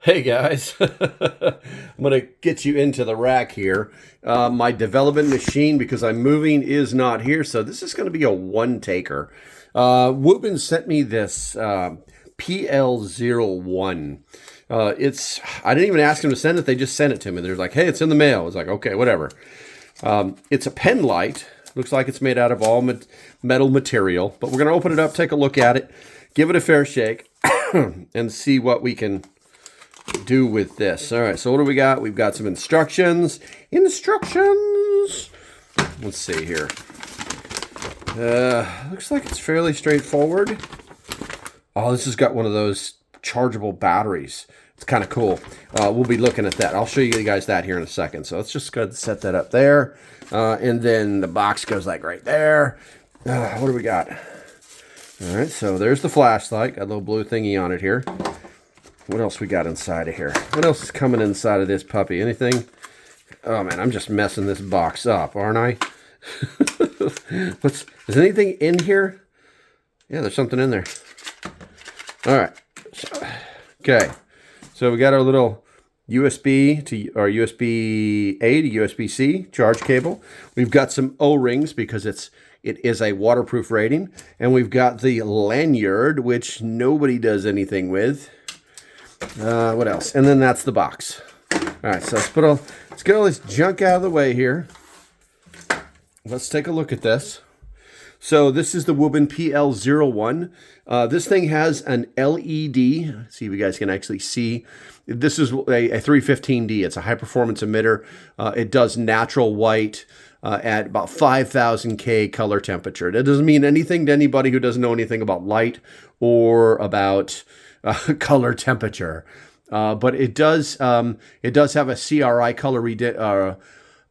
Hey guys, I'm going to get you into the rack here. My development machine, because I'm moving, is not here, so this is going to be a one-taker. WUBEN sent me this PL01. I didn't even ask them to send it, they just sent it to me. They're like, hey, it's in the mail. I was like, okay, whatever. It's a pen light. Looks like it's made out of all metal material, but we're going to open it up, take a look at it, give it a fair shake, and see what we can do with this. All right, so what do we got? We've got some instructions. Let's see here. Looks like it's fairly straightforward. Oh, this has got one of those chargeable batteries. It's kind of cool. We'll be looking at that. I'll show you guys that here in a second. So let's just go ahead and set that up there. And then the box goes like right there. What do we got? All right, so there's the flashlight. Got a little blue thingy on it here. What else we got inside of here? What else is coming inside of this puppy? Anything? Oh man, I'm just messing this box up, aren't I? Is anything in here? Yeah, there's something in there. All right. Okay. So we got our little USB to or USB-A to USB-C charge cable. We've got some O-rings because it is a waterproof rating, and we've got the lanyard, which nobody does anything with. What else? And then that's the box. All right, so let's get all this junk out of the way here. Let's take a look at this. So this is the WUBEN PL01. This thing has an LED. See if you guys can actually see. This is a 315D. It's a high performance emitter. It does natural white at about 5,000 K color temperature. That doesn't mean anything to anybody who doesn't know anything about light or about color temperature, but it does have a CRI color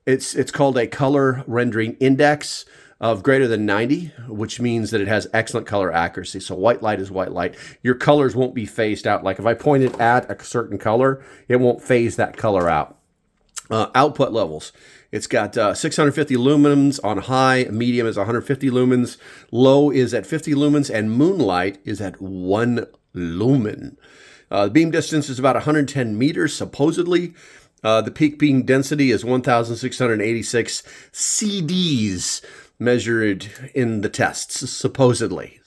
it's called a color rendering index of greater than 90, which means that it has excellent color accuracy. So white light is white light. Your colors won't be phased out. Like if I point it at a certain color, it won't phase that color out. Output levels. It's got 650 lumens on high, medium is 150 lumens, low is at 50 lumens, and moonlight is at 1 lumen. The beam distance is about 110 meters, supposedly. The peak beam density is 1,686 CDs measured in the tests, supposedly.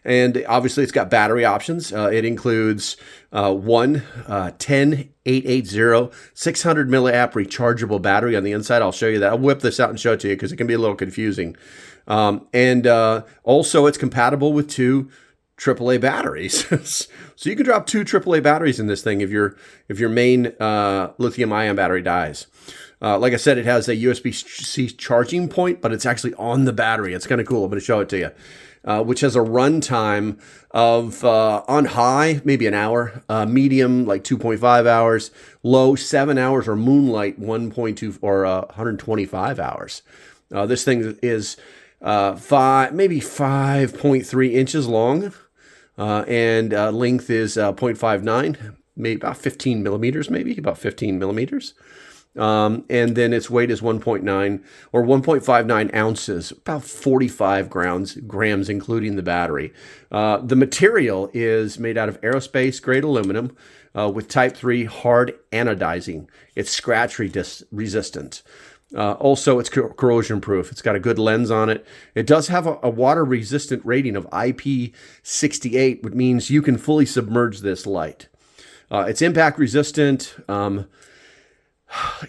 And obviously it's got battery options. It includes one 10880 600 milliamp rechargeable battery on the inside. I'll show you that. I'll whip this out and show it to you because it can be a little confusing. Also it's compatible with two AAA batteries. So you can drop two AAA batteries in this thing if your main lithium-ion battery dies. Like I said, it has a USB-C charging point, but it's actually on the battery. It's kind of cool. I'm going to show it to you. Which has a runtime of, on high, maybe an hour, medium, like 2.5 hours, low, 7 hours, or moonlight, 1.2 or 125 hours. This thing is maybe 5.3 inches long, and length is 0.59, maybe about 15 millimeters, and then its weight is 1.9 or 1.59 ounces, about 45 grams, including the battery. The material is made out of aerospace grade aluminum with type 3 hard anodizing. It's scratch resistant. Also, it's corrosion proof. It's got a good lens on it. It does have a water resistant rating of IP68, which means you can fully submerge this light. It's impact resistant.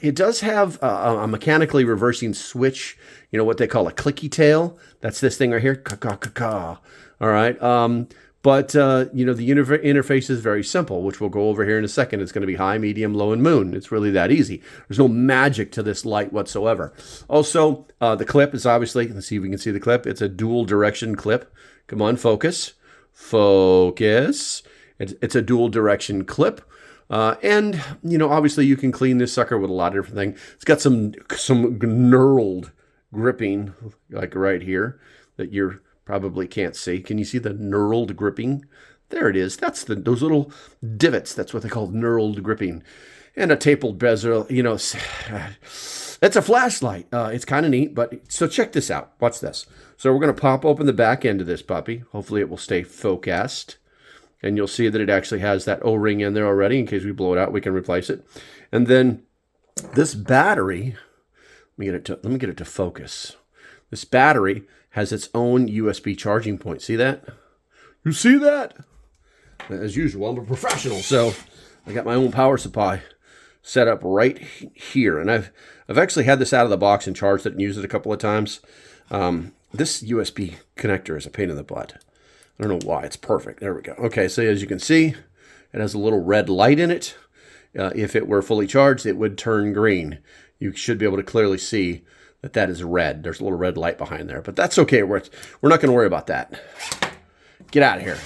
It does have a mechanically reversing switch, what they call a clicky tail. That's this thing right here. All right. But the interface is very simple, which we'll go over here in a second. It's going to be high, medium, low, and moon. It's really that easy. There's no magic to this light whatsoever. Also, the clip is obviously, let's see if we can see the clip. It's a dual direction clip. Come on, focus. Focus. It's a dual direction clip. And obviously you can clean this sucker with a lot of different things. It's got some knurled gripping, like right here, that you probably can't see. Can you see the knurled gripping? There it is. That's those little divots. That's what they call knurled gripping. And a tapered bezel. That's a flashlight. It's kind of neat. But so check this out. Watch this. So we're going to pop open the back end of this puppy. Hopefully it will stay focused. And you'll see that it actually has that O-ring in there already. In case we blow it out, we can replace it. And then this battery, let me get it to focus. This battery has its own USB charging point. See that? You see that? As usual, I'm a professional, so I got my own power supply set up right here. And I've actually had this out of the box and charged it and used it a couple of times. This USB connector is a pain in the butt. I don't know why. It's perfect. There we go. Okay, so as you can see, it has a little red light in it. If it were fully charged, it would turn green. You should be able to clearly see that that is red. There's a little red light behind there, but that's okay. We're not going to worry about that. Get out of here.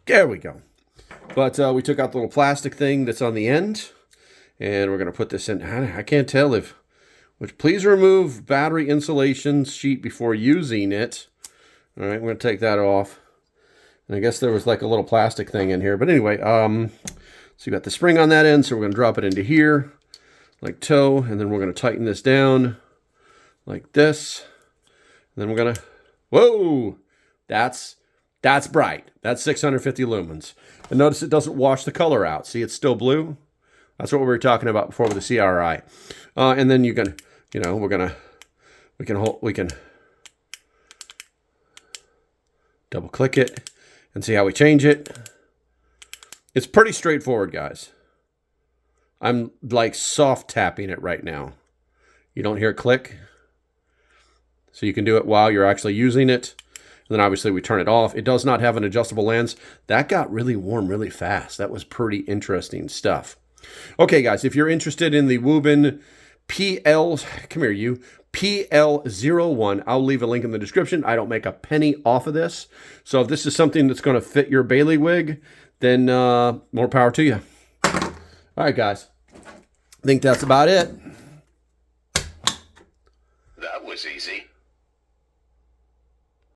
There we go. But we took out the little plastic thing that's on the end, and we're going to put this in. I can't tell if, which please remove battery insulation sheet before using it. All right, we're going to take that off. And I guess there was like a little plastic thing in here. But anyway, so you got the spring on that end, so we're going to drop it into here like so, and then we're going to tighten this down like this. And then we're going to, whoa, that's bright. That's 650 lumens. And notice it doesn't wash the color out. See, it's still blue. That's what we were talking about before with the CRI. And then you can, we can double click it and see how we change it. It's pretty straightforward, guys. I'm like soft tapping it right now. You don't hear click. So you can do it while you're actually using it. And then obviously we turn it off. It does not have an adjustable lens. That got really warm really fast. That was pretty interesting stuff. Okay, guys, if you're interested in the WUBEN PL01, I'll leave a link in the description. I don't make a penny off of this. So if this is something that's going to fit your bailiwick, then more power to you. All right, guys. I think that's about it. That was easy.